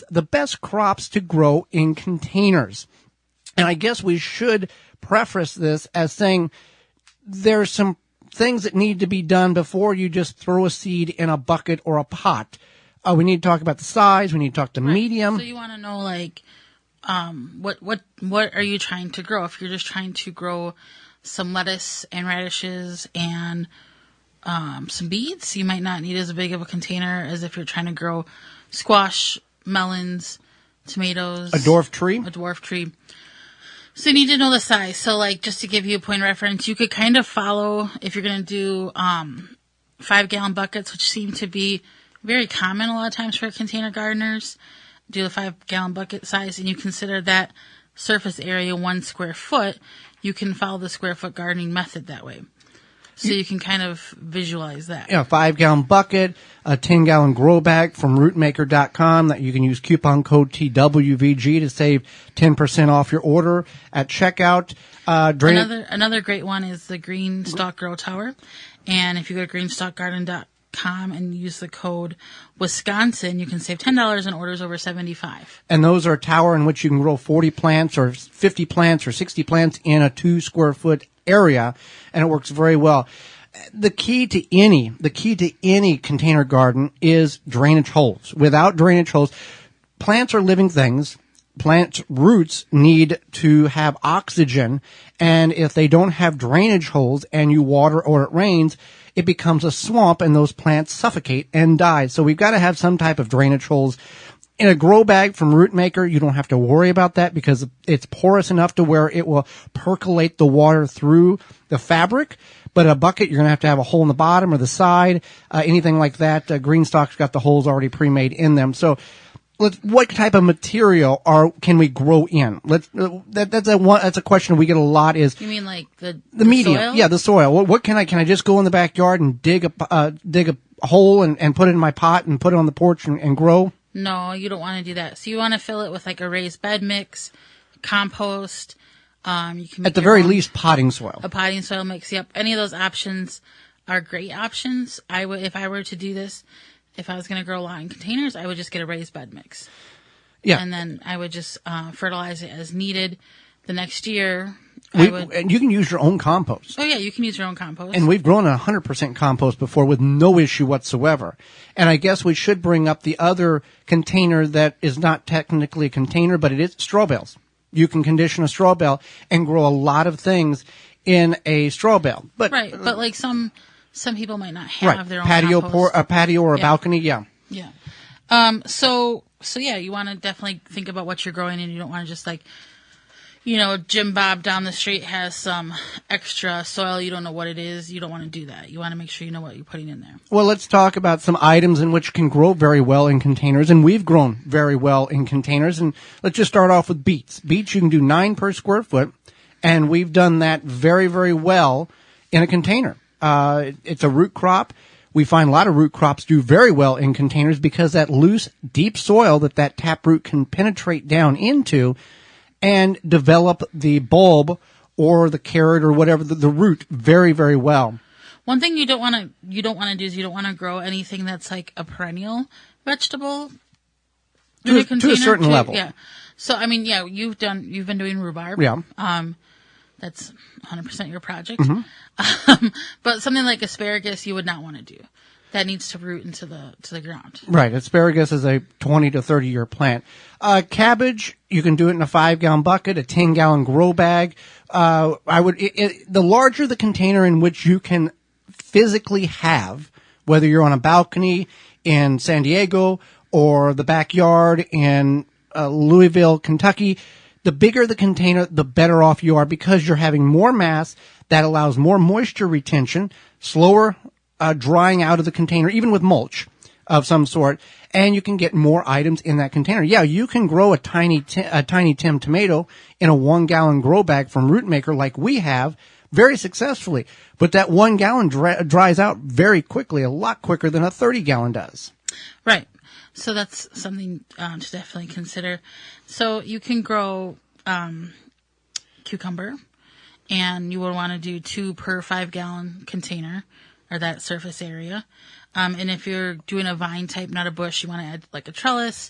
the best crops to grow in containers. And I guess we should preface this as saying there's some things that need to be done before you just throw a seed in a bucket or a pot. We need to talk about the size. We need to talk the medium. So you want to know, like, what are you trying to grow? If you're just trying to grow some lettuce and radishes and some beets, you might not need as big of a container as if you're trying to grow squash, melons, tomatoes. A dwarf tree. So you need to know the size. So, like, just to give you a point of reference, you could kind of follow, if you're going to do 5-gallon buckets, which seem to be very common a lot of times for container gardeners, do the 5-gallon bucket size, and you consider that surface area 1 square foot, you can follow the square foot gardening method that way. So you can kind of visualize that. Yeah, 5-gallon bucket, a 10-gallon grow bag from rootmaker.com that you can use coupon code TWVG to save 10% off your order at checkout. Another great one is the Green Stalk Grow Tower. And if you go to greenstalkgarden.com and use the code Wisconsin, you can save $10 on orders over $75. And those are a tower in which you can grow 40 plants or 50 plants or 60 plants in a 2 square foot area, and it works very well. The key to any container garden is drainage holes. Without drainage holes, plants are living things. Plants' roots need to have oxygen, and if they don't have drainage holes and you water or it rains, it becomes a swamp and those plants suffocate and die. So we've got to have some type of drainage holes. In a grow bag from Rootmaker, you don't have to worry about that because it's porous enough to where it will percolate the water through the fabric. But a bucket, you're going to have a hole in the bottom or the side, anything like that. Greenstock's got the holes already pre-made in them. So what type of material can we grow in? That's a question we get a lot is. You mean like the medium? Soil? Yeah, the soil. What can I just go in the backyard and dig a hole and put it in my pot and put it on the porch and grow? No, you don't want to do that. So you want to fill it with like a raised bed mix, compost. You can at the very least potting soil. A potting soil mix. Yep, any of those options are great options. If I were to do this, if I was going to grow a lot in containers, I would just get a raised bed mix. Yeah, and then I would just fertilize it as needed. The next year, and you can use your own compost. Oh, yeah, you can use your own compost. And we've grown 100% compost before with no issue whatsoever. And I guess we should bring up the other container that is not technically a container, but it is straw bales. You can condition a straw bale and grow a lot of things in a straw bale. But like some people might not have their own patio compost. A patio or a balcony, yeah. Yeah. So yeah, you want to definitely think about what you're growing, and you don't want to just like, Jim Bob down the street has some extra soil. You don't know what it is. You don't want to do that. You want to make sure you know what you're putting in there. Well, let's talk about some items in which can grow very well in containers, and we've grown very well in containers. And let's just start off with beets. Beets, you can do 9 per square foot, and we've done that very, very well in a container. It's a root crop. We find a lot of root crops do very well in containers because that loose, deep soil that taproot can penetrate down into and develop the bulb or the carrot or whatever, the root very, very well. One thing you don't want to do is you don't want to grow anything that's like a perennial vegetable to a certain level. Yeah. So I mean, yeah, you've been doing rhubarb. Yeah. That's 100% your project. Mm-hmm. But something like asparagus, you would not want to do. That needs to root into the ground. Right. Asparagus is a 20 to 30 year plant. Cabbage, you can do it in a 5-gallon bucket, a 10-gallon grow bag. The larger the container in which you can physically have, whether you're on a balcony in San Diego or the backyard in Louisville, Kentucky, the bigger the container, the better off you are because you're having more mass that allows more moisture retention, slower drying out of the container, even with mulch of some sort, and you can get more items in that container. Yeah, you can grow a tiny Tim tomato in a 1-gallon grow bag from Rootmaker like we have very successfully, but that 1 gallon dries out very quickly, a lot quicker than a 30-gallon does. Right. So that's something to definitely consider. So you can grow cucumber, and you would want to do 2 per 5-gallon container, or that surface area. And if you're doing a vine type, not a bush, you want to add like a trellis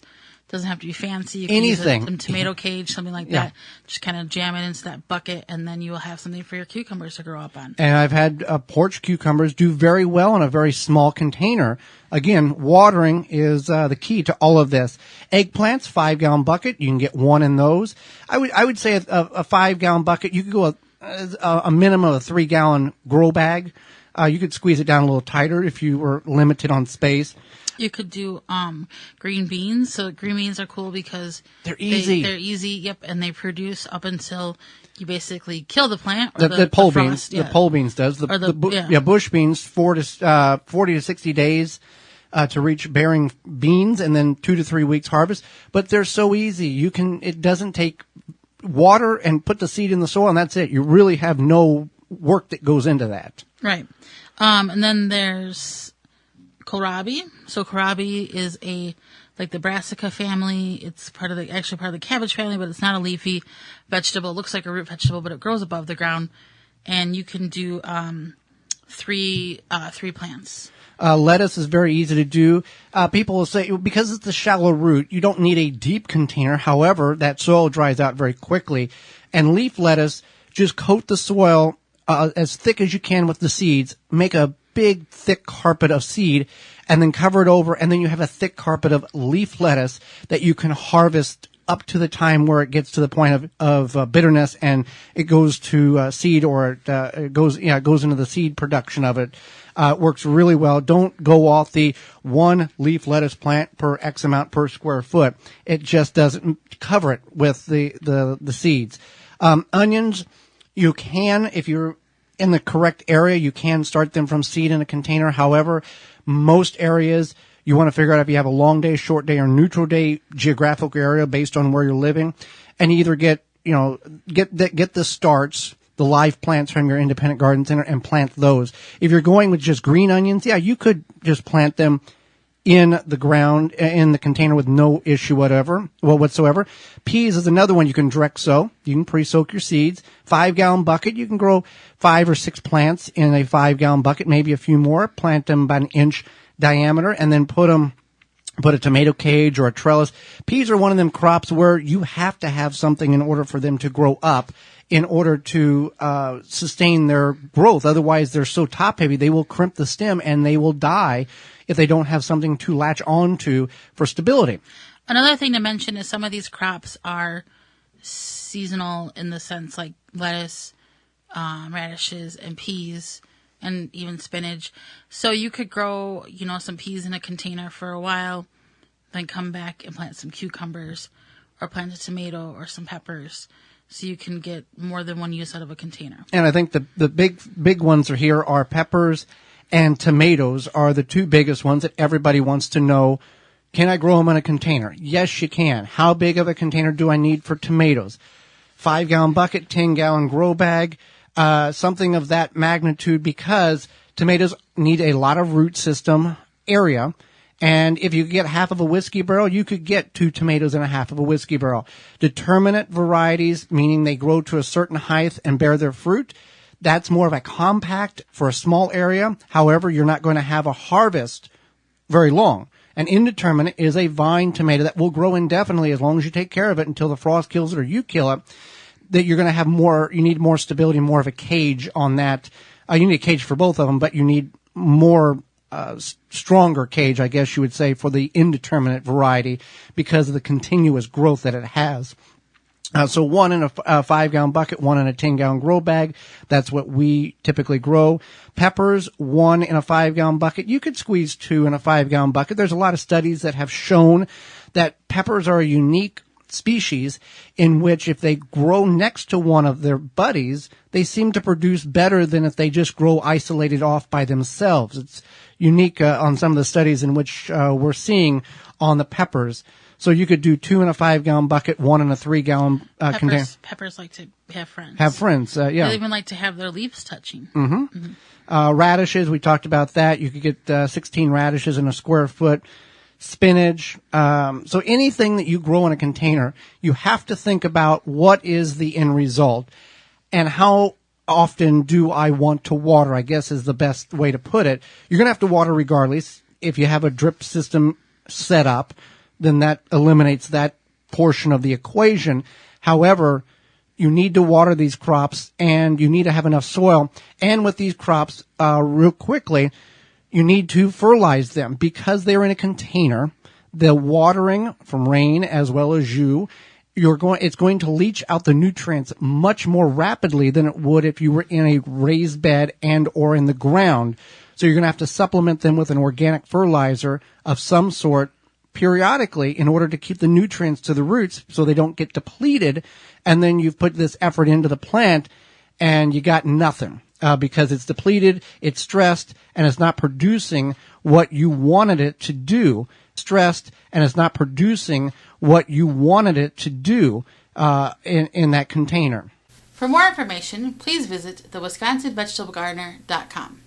Doesn't have to be fancy. You can use Anything. a tomato cage, something like Yeah. that. Just kind of jam it into that bucket, and then you will have something for your cucumbers to grow up on. And I've had porch cucumbers do very well in a very small container. Again, watering is the key to all of this. Eggplants, 5-gallon bucket. You can get one in those. I would say a 5-gallon bucket. You could go a minimum of a 3-gallon grow bag. You could squeeze it down a little tighter if you were limited on space. You could do green beans. So green beans are cool because They're easy. They're easy, yep, and they produce up until you basically kill the plant. The Or pole frost, beans, yeah. the pole beans does. Or the- Bush beans, 40 to 60 days to reach bearing beans, and then 2 to 3 weeks harvest. But they're so easy. It doesn't take water and put the seed in the soil, and that's it. You really have no work that goes into that. Right. And then there's kohlrabi. So kohlrabi is like the brassica family. It's actually part of the cabbage family, but it's not a leafy vegetable. It looks like a root vegetable, but it grows above the ground. And you can do three plants. Lettuce is very easy to do. People will say, because it's a shallow root, you don't need a deep container. However, that soil dries out very quickly. And leaf lettuce, just coat the soil as thick as you can with the seeds. Make a big, thick carpet of seed, and then cover it over. And then you have a thick carpet of leaf lettuce that you can harvest up to the time where it gets to the point of bitterness, and it goes to seed, or it goes into the seed production of it. It works really well. Don't go off the one leaf lettuce plant per X amount per square foot. It just doesn't cover it with the seeds. Onions, you can, if you're in the correct area, you can start them from seed in a container. However, most areas, you want to figure out if you have a long day, short day, or neutral day geographical area based on where you're living, and either get the starts, the live plants from your independent garden center, and plant those. If you're going with just green onions, yeah, you could just plant them in the ground, in the container, with no issue whatsoever. Peas is another one you can direct sow. You can pre-soak your seeds. 5-gallon bucket, you can grow 5 or 6 plants in a 5-gallon bucket, maybe a few more. Plant them about 1 inch diameter, and then put a tomato cage or a trellis. Peas are one of them crops where you have to have something in order for them to grow up, in order to sustain their growth. Otherwise, they're so top heavy, they will crimp the stem and they will die if they don't have something to latch onto for stability. Another thing to mention is some of these crops are seasonal, in the sense like lettuce, radishes, and peas, and even spinach. So you could grow, some peas in a container for a while, then come back and plant some cucumbers, or plant a tomato or some peppers. So you can get more than one use out of a container. And I think the big ones here are peppers and tomatoes are the two biggest ones that everybody wants to know. Can I grow them in a container? Yes, you can. How big of a container do I need for tomatoes? 5-gallon bucket, 10-gallon grow bag, something of that magnitude, because tomatoes need a lot of root system area. And if you get half of a whiskey barrel, you could get 2 tomatoes in a half of a whiskey barrel. Determinate varieties, meaning they grow to a certain height and bear their fruit, that's more of a compact for a small area. However, you're not going to have a harvest very long. An indeterminate is a vine tomato that will grow indefinitely as long as you take care of it until the frost kills it or you kill it. That you're going to have you need more stability, more of a cage on that. You need a cage for both of them, but you need more stronger cage, I guess you would say, for the indeterminate variety because of the continuous growth that it has. So 1 in a 5-gallon bucket, 1 in a 10-gallon grow bag. That's what we typically grow. Peppers, 1 in a 5-gallon bucket. You could squeeze 2 in a 5-gallon bucket. There's a lot of studies that have shown that peppers are a unique species in which if they grow next to one of their buddies, they seem to produce better than if they just grow isolated off by themselves. It's unique on some of the studies in which we're seeing on the peppers. So you could do 2 in a 5-gallon bucket, 1 in a 3-gallon container. Peppers like to have friends. Yeah. They even like to have their leaves touching. Radishes, we talked about that. You could get 16 radishes in a square foot. Spinach. So anything that you grow in a container, you have to think about what is the end result and how often do I want to water, I guess is the best way to put it. You're going to have to water regardless. If you have a drip system set up, then that eliminates that portion of the equation. However, you need to water these crops and you need to have enough soil. And with these crops, real quickly, you need to fertilize them because they're in a container. The watering from rain as well as it's going to leach out the nutrients much more rapidly than it would if you were in a raised bed and or in the ground. So you're going to have to supplement them with an organic fertilizer of some sort periodically in order to keep the nutrients to the roots so they don't get depleted. And then you've put this effort into the plant and you got nothing because it's depleted, it's stressed, and it's not producing what you wanted it to do. Stressed, and it's not producing what you wanted it to do in that container. For more information, please visit thewisconsinvegetablegardener.com.